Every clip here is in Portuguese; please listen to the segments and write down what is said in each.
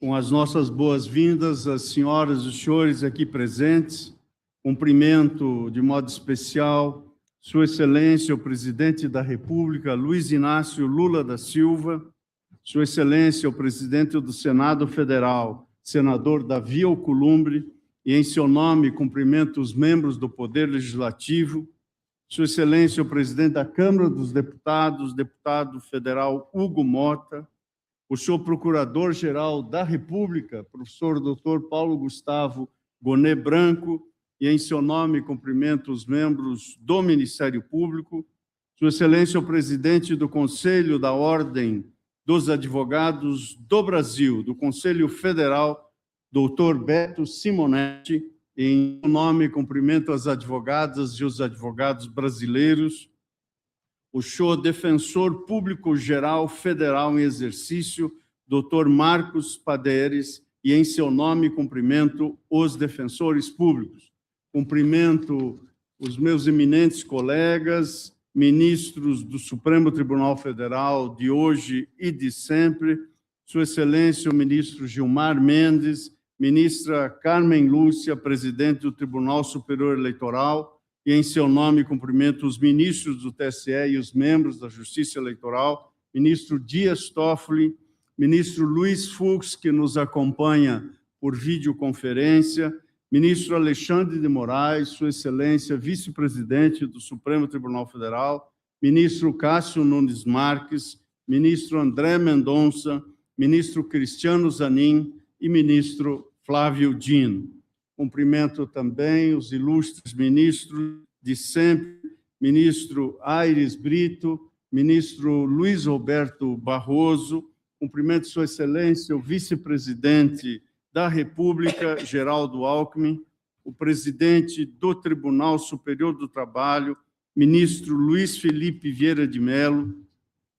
Com as nossas boas-vindas às senhoras e os senhores aqui presentes, cumprimento de modo especial Sua Excelência, o Presidente da República, Luiz Inácio Lula da Silva, Sua Excelência, o Presidente do Senado Federal, Senador Davi Alcolumbre, e em seu nome cumprimento os membros do Poder Legislativo, Sua Excelência, o Presidente da Câmara dos Deputados, Deputado Federal Hugo Mota, o senhor Procurador-Geral da República, professor Dr. Paulo Gustavo Gonet Branco, e em seu nome cumprimento os membros do Ministério Público, Sua Excelência, o Presidente do Conselho da Ordem dos Advogados do Brasil, do Conselho Federal, Dr. Beto Simonetti, e em seu nome cumprimento as advogadas e os advogados brasileiros, o senhor Defensor Público-Geral Federal em exercício, Dr. Marcos Paderes, e em seu nome cumprimento os defensores públicos. Cumprimento os meus eminentes colegas, ministros do Supremo Tribunal Federal de hoje e de sempre, Sua Excelência o ministro Gilmar Mendes, ministra Carmen Lúcia, presidente do Tribunal Superior Eleitoral, e em seu nome cumprimento os ministros do TSE e os membros da Justiça Eleitoral, ministro Dias Toffoli, ministro Luiz Fux, que nos acompanha por videoconferência, ministro Alexandre de Moraes, Sua Excelência, vice-presidente do Supremo Tribunal Federal, ministro Cássio Nunes Marques, ministro André Mendonça, ministro Cristiano Zanin e ministro Flávio Dino. Cumprimento também os ilustres ministros de sempre, ministro Aires Brito, ministro Luiz Roberto Barroso, cumprimento Sua Excelência, o vice-presidente da República, Geraldo Alckmin, o presidente do Tribunal Superior do Trabalho, ministro Luiz Felipe Vieira de Mello,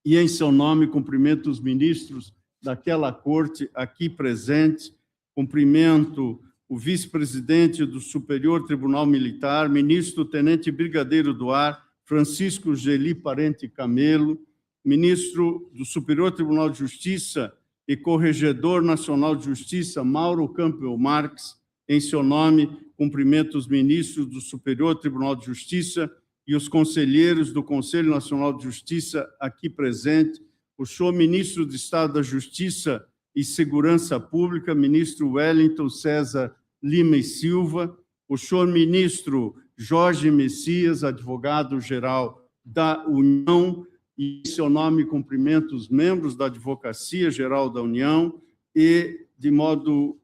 e em seu nome cumprimento os ministros daquela corte aqui presentes, cumprimento o vice-presidente do Superior Tribunal Militar, ministro Tenente Brigadeiro do Ar, Francisco Geli Parente Camelo, ministro do Superior Tribunal de Justiça e Corregedor Nacional de Justiça, Mauro Campbell Marques. Em seu nome, cumprimento os ministros do Superior Tribunal de Justiça e os conselheiros do Conselho Nacional de Justiça aqui presente, o senhor ministro de Estado da Justiça e Segurança Pública, ministro Wellington César Lima e Silva, o senhor ministro Jorge Messias, advogado-geral da União, e em seu nome cumprimento os membros da Advocacia Geral da União e, de modo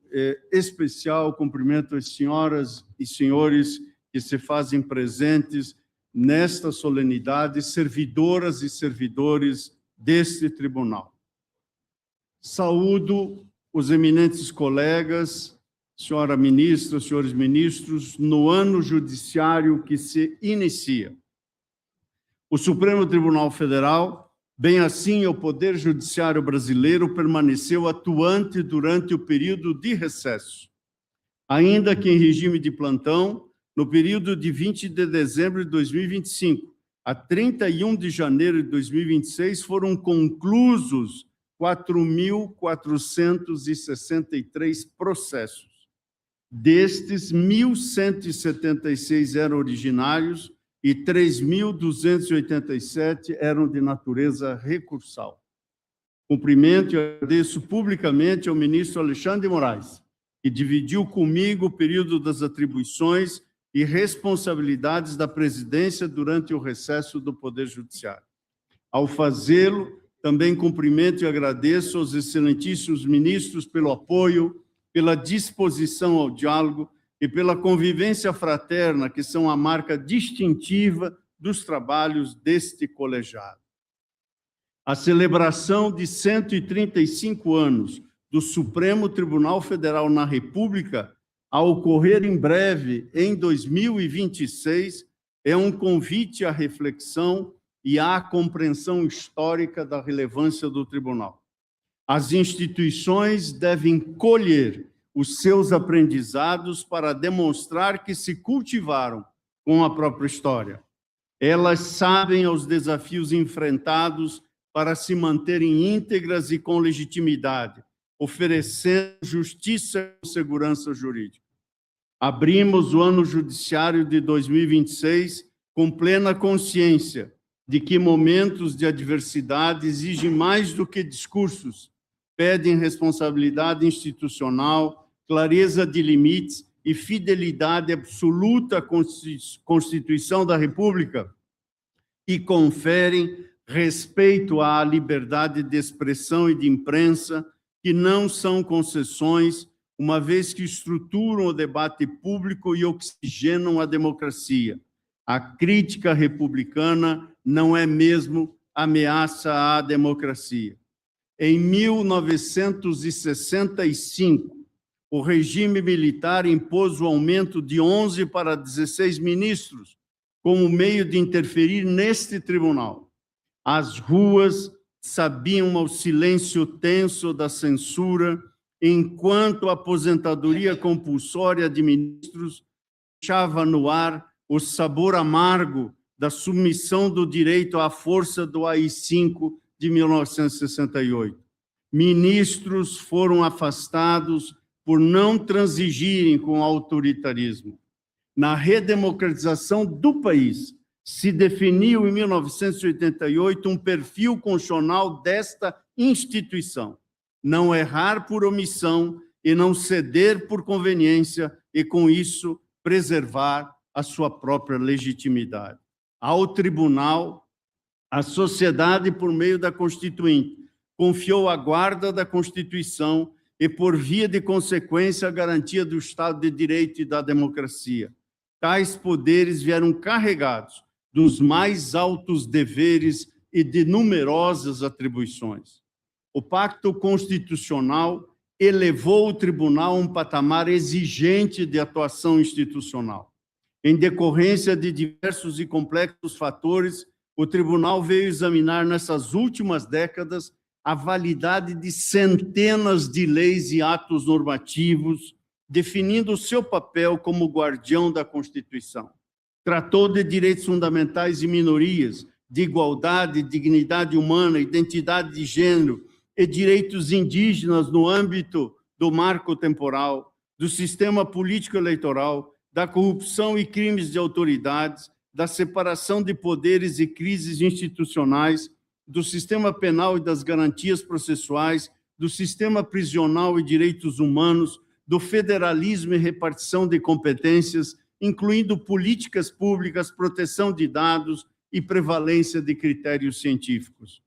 especial, cumprimento as senhoras e senhores que se fazem presentes nesta solenidade, servidoras e servidores deste tribunal. Saúdo os eminentes colegas, senhora ministra, senhores ministros, no ano judiciário que se inicia. O Supremo Tribunal Federal, bem assim o Poder Judiciário brasileiro, permaneceu atuante durante o período de recesso, ainda que em regime de plantão, no período de 20 de dezembro de 2025 a 31 de janeiro de 2026, foram conclusos 4.463 processos. Destes, 1.176 eram originários e 3.287 eram de natureza recursal. Cumprimento e agradeço publicamente ao ministro Alexandre de Moraes, que dividiu comigo o período das atribuições e responsabilidades da presidência durante o recesso do Poder Judiciário. Ao fazê-lo, também cumprimento e agradeço aos excelentíssimos ministros pelo apoio, pela disposição ao diálogo e pela convivência fraterna, que são a marca distintiva dos trabalhos deste colegiado. A celebração de 135 anos do Supremo Tribunal Federal na República, a ocorrer em breve, em 2026, é um convite à reflexão e à compreensão histórica da relevância do tribunal. As instituições devem colher os seus aprendizados para demonstrar que se cultivaram com a própria história. Elas sabem aos desafios enfrentados para se manterem íntegras e com legitimidade, oferecendo justiça e segurança jurídica. Abrimos o ano judiciário de 2026 com plena consciência de que momentos de adversidade exigem mais do que discursos, pedem responsabilidade institucional, clareza de limites e fidelidade absoluta à Constituição da República e conferem respeito à liberdade de expressão e de imprensa, que não são concessões, uma vez que estruturam o debate público e oxigenam a democracia. A crítica republicana não é mesmo ameaça à democracia. Em 1965, o regime militar impôs o aumento de 11 para 16 ministros como meio de interferir neste tribunal. As ruas sabiam ao silêncio tenso da censura, enquanto a aposentadoria compulsória de ministros deixava no ar o sabor amargo da submissão do direito à força do AI-5 de 1968. Ministros foram afastados por não transigirem com o autoritarismo. Na redemocratização do país, se definiu em 1988 um perfil constitucional desta instituição: não errar por omissão e não ceder por conveniência, e com isso preservar a sua própria legitimidade. Ao tribunal, a sociedade, por meio da Constituinte, confiou a guarda da Constituição e, por via de consequência, a garantia do Estado de Direito e da democracia. Tais poderes vieram carregados dos mais altos deveres e de numerosas atribuições. O Pacto Constitucional elevou o tribunal a um patamar exigente de atuação institucional. Em decorrência de diversos e complexos fatores, o tribunal veio examinar nessas últimas décadas a validade de centenas de leis e atos normativos, definindo o seu papel como guardião da Constituição. Tratou de direitos fundamentais e minorias, de igualdade, dignidade humana, identidade de gênero e direitos indígenas no âmbito do marco temporal, do sistema político-eleitoral, da corrupção e crimes de autoridades, da separação de poderes e crises institucionais, do sistema penal e das garantias processuais, do sistema prisional e direitos humanos, do federalismo e repartição de competências, incluindo políticas públicas, proteção de dados e prevalência de critérios científicos.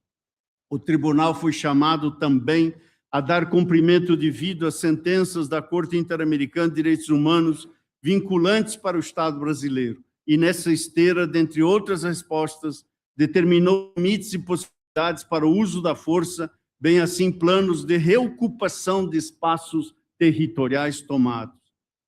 O tribunal foi chamado também a dar cumprimento devido às sentenças da Corte Interamericana de Direitos Humanos vinculantes para o Estado brasileiro, e nessa esteira, dentre outras respostas, determinou limites e possibilidades para o uso da força, bem assim planos de reocupação de espaços territoriais tomados.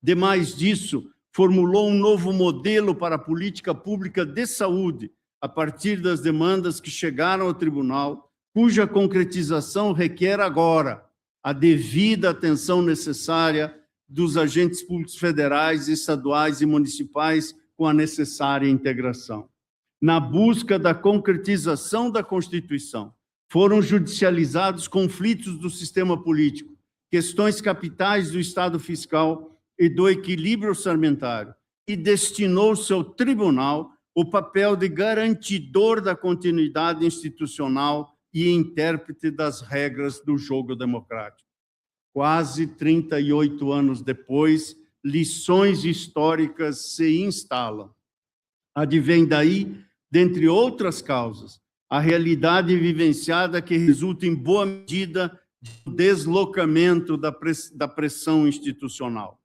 Demais disso, formulou um novo modelo para a política pública de saúde, a partir das demandas que chegaram ao tribunal, cuja concretização requer agora a devida atenção necessária dos agentes públicos federais, estaduais e municipais, com a necessária integração. Na busca da concretização da Constituição, foram judicializados conflitos do sistema político, questões capitais do Estado fiscal e do equilíbrio orçamentário, e destinou-se ao tribunal o papel de garantidor da continuidade institucional e intérprete das regras do jogo democrático. Quase 38 anos depois, lições históricas se instalam. Advém daí, dentre outras causas, a realidade vivenciada que resulta em boa medida do deslocamento da pressão institucional.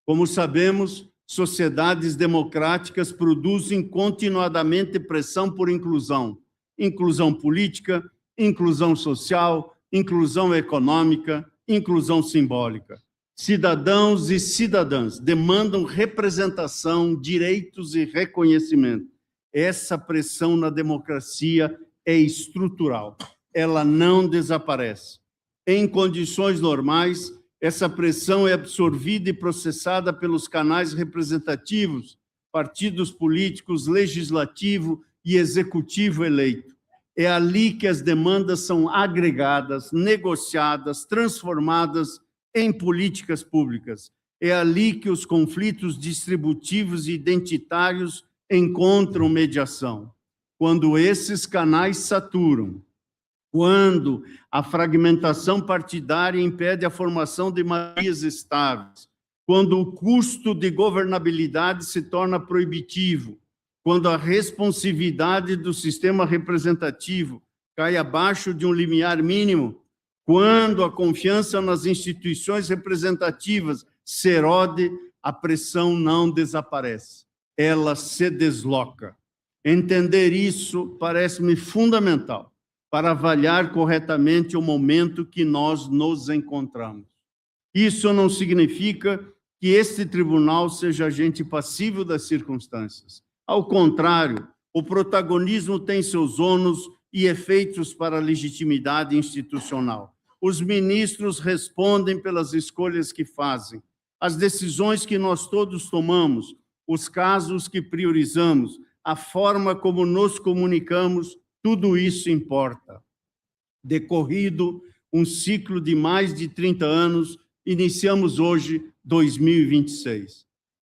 Como sabemos, sociedades democráticas produzem continuadamente pressão por inclusão, inclusão política, inclusão social, inclusão econômica, inclusão simbólica. Cidadãos e cidadãs demandam representação, direitos e reconhecimento. Essa pressão na democracia é estrutural, ela não desaparece. Em condições normais, essa pressão é absorvida e processada pelos canais representativos, partidos políticos, legislativo e executivo eleito. É ali que as demandas são agregadas, negociadas, transformadas em políticas públicas. É ali que os conflitos distributivos e identitários encontram mediação. Quando esses canais saturam, quando a fragmentação partidária impede a formação de maiorias estáveis, quando o custo de governabilidade se torna proibitivo, quando a responsividade do sistema representativo cai abaixo de um limiar mínimo, quando a confiança nas instituições representativas se erode, a pressão não desaparece, ela se desloca. Entender isso parece-me fundamental para avaliar corretamente o momento que nós nos encontramos. Isso não significa que este tribunal seja agente passivo das circunstâncias. Ao contrário, o protagonismo tem seus ônus e efeitos para a legitimidade institucional. Os ministros respondem pelas escolhas que fazem, as decisões que nós todos tomamos, os casos que priorizamos, a forma como nos comunicamos, tudo isso importa. Decorrido um ciclo de mais de 30 anos, iniciamos hoje 2026.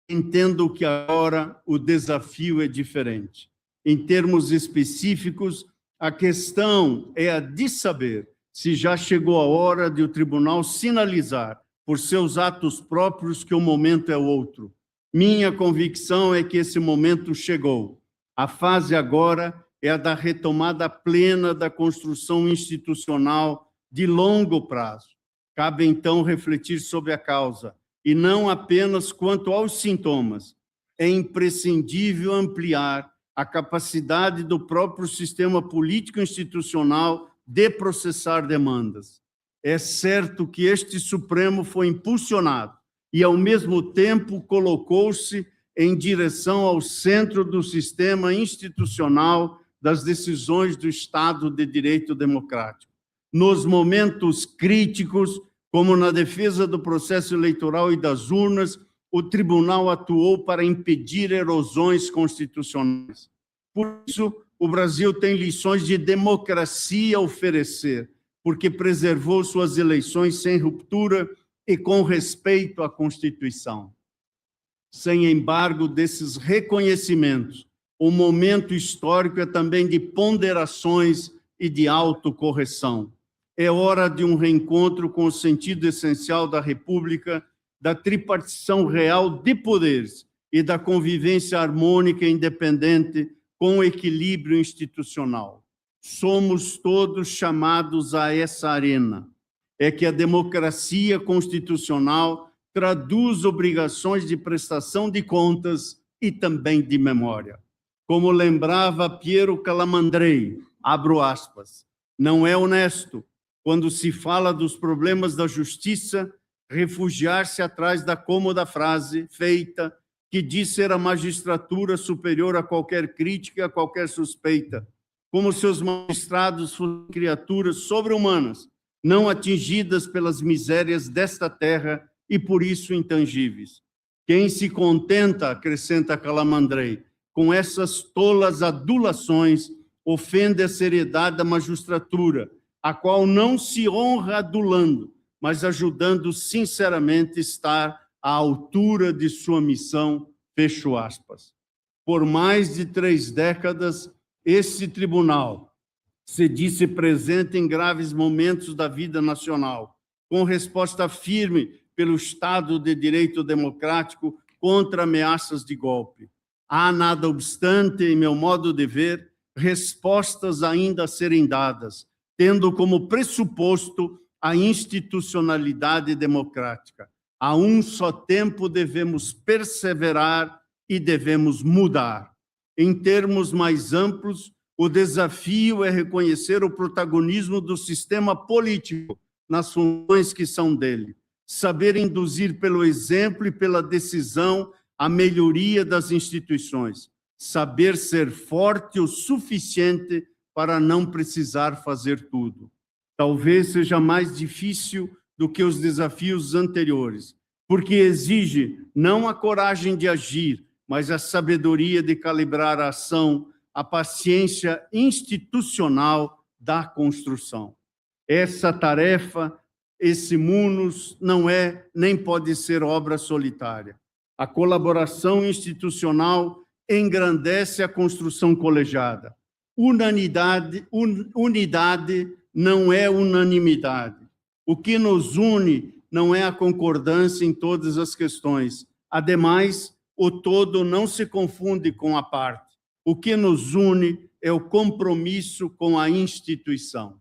Entendo que agora o desafio é diferente. Em termos específicos, a questão é a de saber se já chegou a hora de o tribunal sinalizar, por seus atos próprios, que o momento é outro. Minha convicção é que esse momento chegou. A fase agora é a da retomada plena da construção institucional de longo prazo. Cabe, então, refletir sobre a causa, e não apenas quanto aos sintomas. É imprescindível ampliar a capacidade do próprio sistema político-institucional de processar demandas. É certo que este Supremo foi impulsionado e, ao mesmo tempo, colocou-se em direção ao centro do sistema institucional das decisões do Estado de Direito Democrático. Nos momentos críticos, como na defesa do processo eleitoral e das urnas, o tribunal atuou para impedir erosões constitucionais. Por isso, o Brasil tem lições de democracia a oferecer, porque preservou suas eleições sem ruptura e com respeito à Constituição. Sem embargo desses reconhecimentos, o momento histórico é também de ponderações e de autocorreção. É hora de um reencontro com o sentido essencial da República, da tripartição real de poderes e da convivência harmônica e independente com o equilíbrio institucional. Somos todos chamados a essa arena. É que a democracia constitucional traduz obrigações de prestação de contas e também de memória. Como lembrava Piero Calamandrei, abro aspas, não é honesto, quando se fala dos problemas da justiça, refugiar-se atrás da cômoda frase feita que diz ser a magistratura superior a qualquer crítica e a qualquer suspeita, como se os magistrados fossem criaturas sobre-humanas, não atingidas pelas misérias desta terra e por isso intangíveis. Quem se contenta, acrescenta Calamandrei, com essas tolas adulações, ofende a seriedade da magistratura, a qual não se honra adulando, mas ajudando sinceramente a estar à altura de sua missão, fecho aspas. Por mais de 3 décadas, esse tribunal se disse presente em graves momentos da vida nacional, com resposta firme pelo Estado de Direito Democrático contra ameaças de golpe. Há, nada obstante, em meu modo de ver, respostas ainda a serem dadas, tendo como pressuposto a institucionalidade democrática. A um só tempo devemos perseverar e devemos mudar. Em termos mais amplos, o desafio é reconhecer o protagonismo do sistema político nas funções que são dele, saber induzir pelo exemplo e pela decisão a melhoria das instituições, saber ser forte o suficiente para não precisar fazer tudo. Talvez seja mais difícil do que os desafios anteriores, porque exige não a coragem de agir, mas a sabedoria de calibrar a ação a paciência institucional da construção. Essa tarefa, esse munus, não é nem pode ser obra solitária. A colaboração institucional engrandece a construção colegiada. Unidade não é unanimidade. O que nos une não é a concordância em todas as questões. Ademais, o todo não se confunde com a parte. O que nos une é o compromisso com a instituição.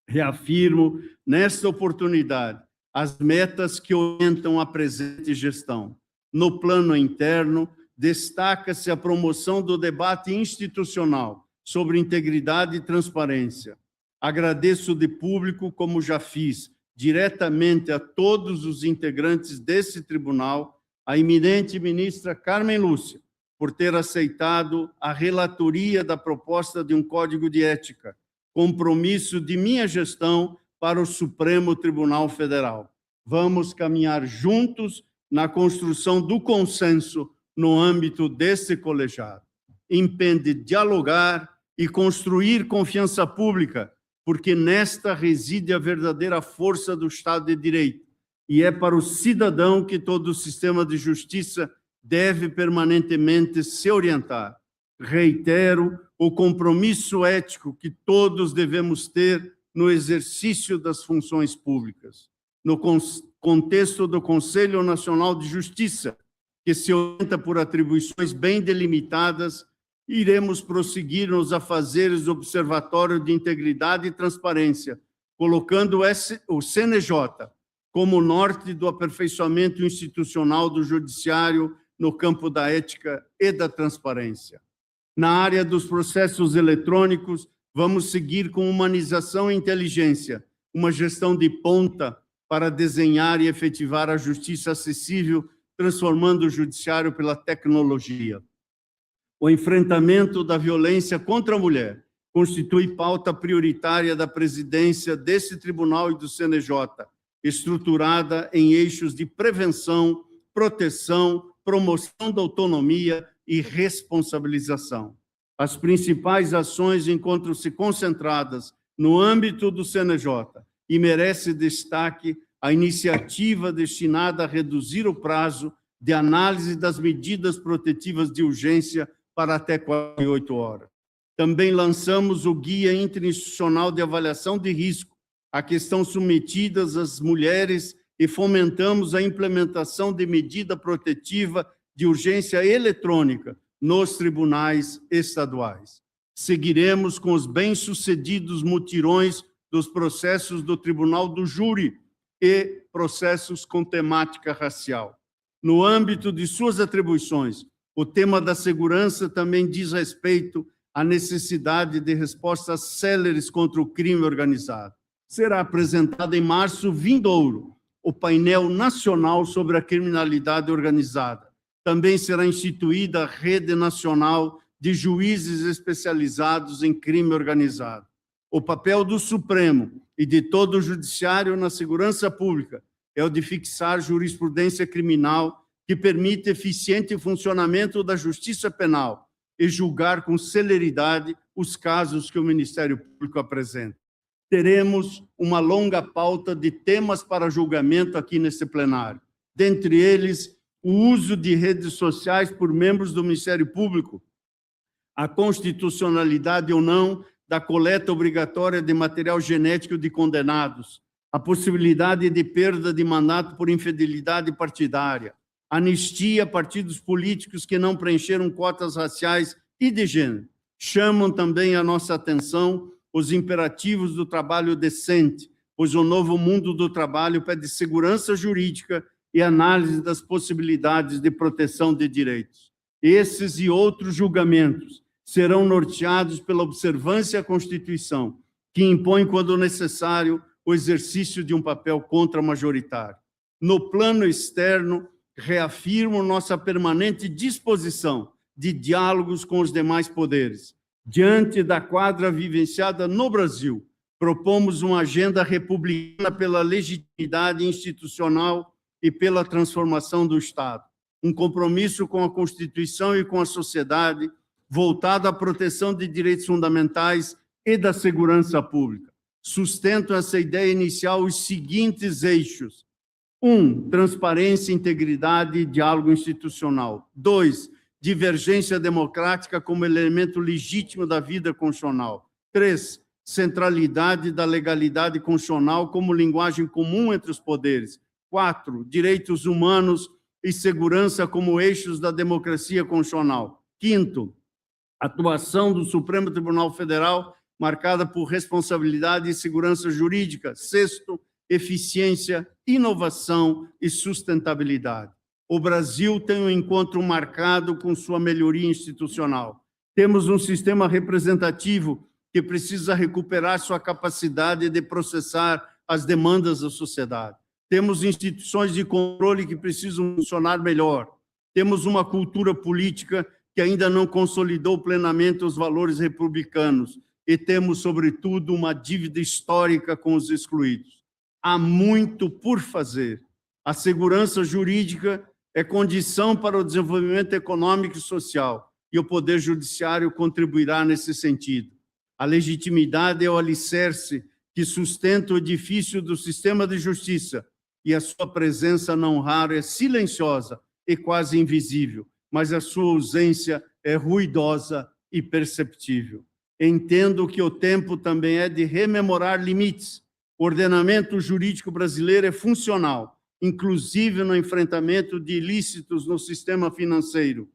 Reafirmo, nesta oportunidade, as metas que orientam a presente gestão. No plano interno, destaca-se a promoção do debate institucional sobre integridade e transparência. Agradeço de público, como já fiz, diretamente a todos os integrantes desse tribunal, a eminente ministra Carmen Lúcia, por ter aceitado a relatoria da proposta de um Código de Ética, compromisso de minha gestão para o Supremo Tribunal Federal. Vamos caminhar juntos na construção do consenso no âmbito desse colegiado. Impende dialogar e construir confiança pública, porque nesta reside a verdadeira força do Estado de Direito, e é para o cidadão que todo o sistema de justiça deve permanentemente se orientar. Reitero o compromisso ético que todos devemos ter no exercício das funções públicas. No contexto do Conselho Nacional de Justiça, que se orienta por atribuições bem delimitadas, iremos prosseguir nos afazeres do Observatório de Integridade e Transparência, colocando o CNJ como norte do aperfeiçoamento institucional do Judiciário no campo da ética e da transparência. Na área dos processos eletrônicos, vamos seguir com humanização e inteligência, uma gestão de ponta para desenhar e efetivar a justiça acessível, transformando o judiciário pela tecnologia. O enfrentamento da violência contra a mulher constitui pauta prioritária da presidência desse tribunal e do CNJ, estruturada em eixos de prevenção, proteção, promoção da autonomia e responsabilização. As principais ações encontram-se concentradas no âmbito do CNJ e merece destaque a iniciativa destinada a reduzir o prazo de análise das medidas protetivas de urgência para até 48 horas. Também lançamos o Guia Interinstitucional de Avaliação de Risco, a que estão submetidas as mulheres, e fomentamos a implementação de medida protetiva de urgência eletrônica nos tribunais estaduais. Seguiremos com os bem-sucedidos mutirões dos processos do Tribunal do Júri e processos com temática racial. No âmbito de suas atribuições, o tema da segurança também diz respeito à necessidade de respostas céleres contra o crime organizado. Será apresentado em março vindouro o painel nacional sobre a criminalidade organizada. Também será instituída a rede nacional de juízes especializados em crime organizado. O papel do Supremo e de todo o Judiciário na segurança pública é o de fixar jurisprudência criminal que permite eficiente funcionamento da justiça penal e julgar com celeridade os casos que o Ministério Público apresenta. Teremos uma longa pauta de temas para julgamento aqui nesse plenário. Dentre eles, o uso de redes sociais por membros do Ministério Público, a constitucionalidade ou não da coleta obrigatória de material genético de condenados, a possibilidade de perda de mandato por infidelidade partidária, anistia a partidos políticos que não preencheram cotas raciais e de gênero. Chamam também a nossa atenção os imperativos do trabalho decente, pois o novo mundo do trabalho pede segurança jurídica e análise das possibilidades de proteção de direitos. Esses e outros julgamentos serão norteados pela observância à Constituição, que impõe, quando necessário, o exercício de um papel contra-majoritário. No plano externo, reafirmo nossa permanente disposição de diálogos com os demais poderes. Diante da quadra vivenciada no Brasil, propomos uma agenda republicana pela legitimidade institucional e pela transformação do Estado, um compromisso com a Constituição e com a sociedade, voltado à proteção de direitos fundamentais e da segurança pública. Sustentam essa ideia inicial os seguintes eixos: 1. Transparência, integridade e diálogo institucional. 2. Divergência democrática como elemento legítimo da vida constitucional. 3. Centralidade da legalidade constitucional como linguagem comum entre os poderes. 4. Direitos humanos e segurança como eixos da democracia constitucional. 5. Atuação do Supremo Tribunal Federal marcada por responsabilidade e segurança jurídica. 6. Eficiência, inovação e sustentabilidade. O Brasil tem um encontro marcado com sua melhoria institucional. Temos um sistema representativo que precisa recuperar sua capacidade de processar as demandas da sociedade. Temos instituições de controle que precisam funcionar melhor. Temos uma cultura política que ainda não consolidou plenamente os valores republicanos. E temos, sobretudo, uma dívida histórica com os excluídos. Há muito por fazer. A segurança jurídica é condição para o desenvolvimento econômico e social, e o Poder Judiciário contribuirá nesse sentido. A legitimidade é o alicerce que sustenta o edifício do sistema de justiça, e a sua presença não raro é silenciosa e quase invisível, mas a sua ausência é ruidosa e perceptível. Entendo que o tempo também é de rememorar limites. O ordenamento jurídico brasileiro é funcional, inclusive no enfrentamento de ilícitos no sistema financeiro.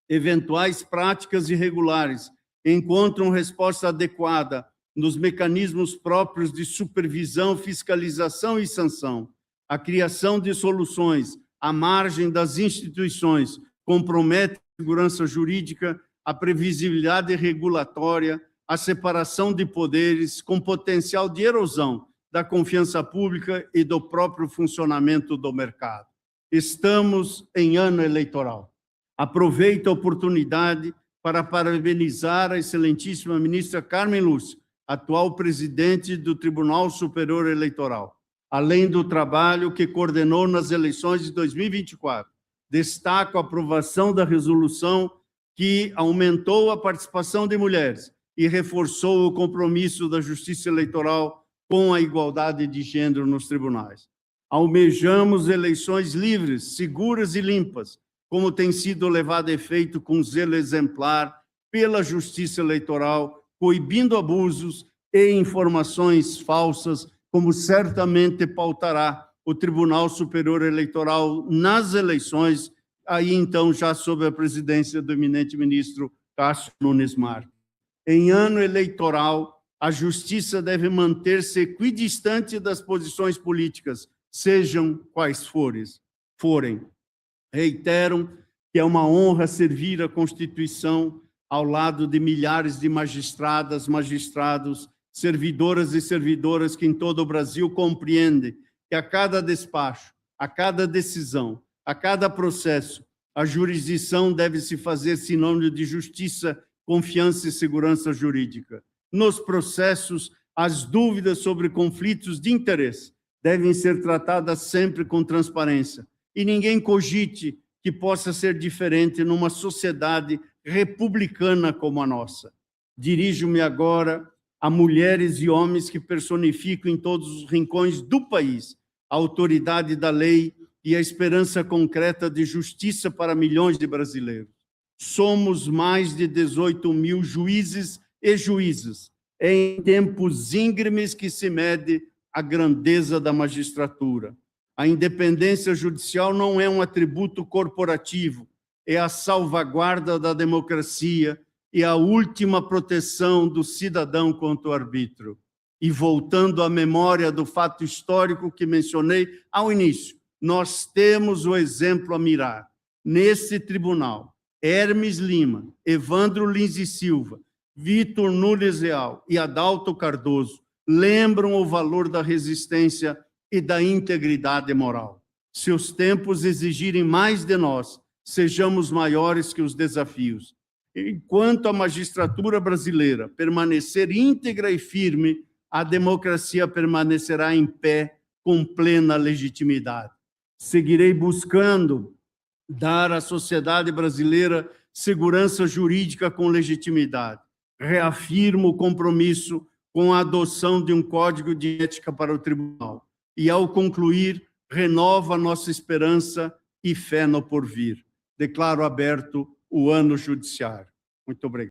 Eventuais práticas irregulares encontram resposta adequada nos mecanismos próprios de supervisão, fiscalização e sanção. A criação de soluções à margem das instituições compromete a segurança jurídica, a previsibilidade regulatória, a separação de poderes com potencial de erosão da confiança pública e do próprio funcionamento do mercado. Estamos em ano eleitoral. Aproveito a oportunidade para parabenizar a excelentíssima ministra Carmen Lúcia, atual presidente do Tribunal Superior Eleitoral, além do trabalho que coordenou nas eleições de 2024. Destaco a aprovação da resolução que aumentou a participação de mulheres e reforçou o compromisso da Justiça Eleitoral com a igualdade de gênero nos tribunais. Almejamos eleições livres, seguras e limpas, como tem sido levado a efeito com zelo exemplar pela Justiça Eleitoral, coibindo abusos e informações falsas, como certamente pautará o Tribunal Superior Eleitoral nas eleições, aí então já sob a presidência do eminente ministro Cássio Nunes Marques. Em ano eleitoral, a justiça deve manter-se equidistante das posições políticas, sejam quais forem. Reiteram que é uma honra servir a Constituição ao lado de milhares de magistradas, magistrados, servidoras e servidoras que em todo o Brasil compreendem que a cada despacho, a cada decisão, a cada processo, a jurisdição deve se fazer sinônimo de justiça, confiança e segurança jurídica. Nos processos, as dúvidas sobre conflitos de interesse devem ser tratadas sempre com transparência, e ninguém cogite que possa ser diferente numa sociedade republicana como a nossa. Dirijo-me agora a mulheres e homens que personificam em todos os rincões do país a autoridade da lei e a esperança concreta de justiça para milhões de brasileiros. Somos mais de 18 mil juízes e juízas. É em tempos íngremes que se mede a grandeza da magistratura. A independência judicial não é um atributo corporativo, é a salvaguarda da democracia e a última proteção do cidadão contra o arbítrio. E voltando à memória do fato histórico que mencionei ao início, nós temos o exemplo a mirar. Nesse tribunal, Hermes Lima, Evandro Lins e Silva, Vitor Nunes Leal e Adalto Cardoso lembram o valor da resistência e da integridade moral. Se os tempos exigirem mais de nós, sejamos maiores que os desafios. Enquanto a magistratura brasileira permanecer íntegra e firme, a democracia permanecerá em pé com plena legitimidade. Seguirei buscando dar à sociedade brasileira segurança jurídica com legitimidade. Reafirmo o compromisso com a adoção de um código de ética para o tribunal. E, ao concluir, renova nossa esperança e fé no porvir. Declaro aberto o ano judiciário. Muito obrigado.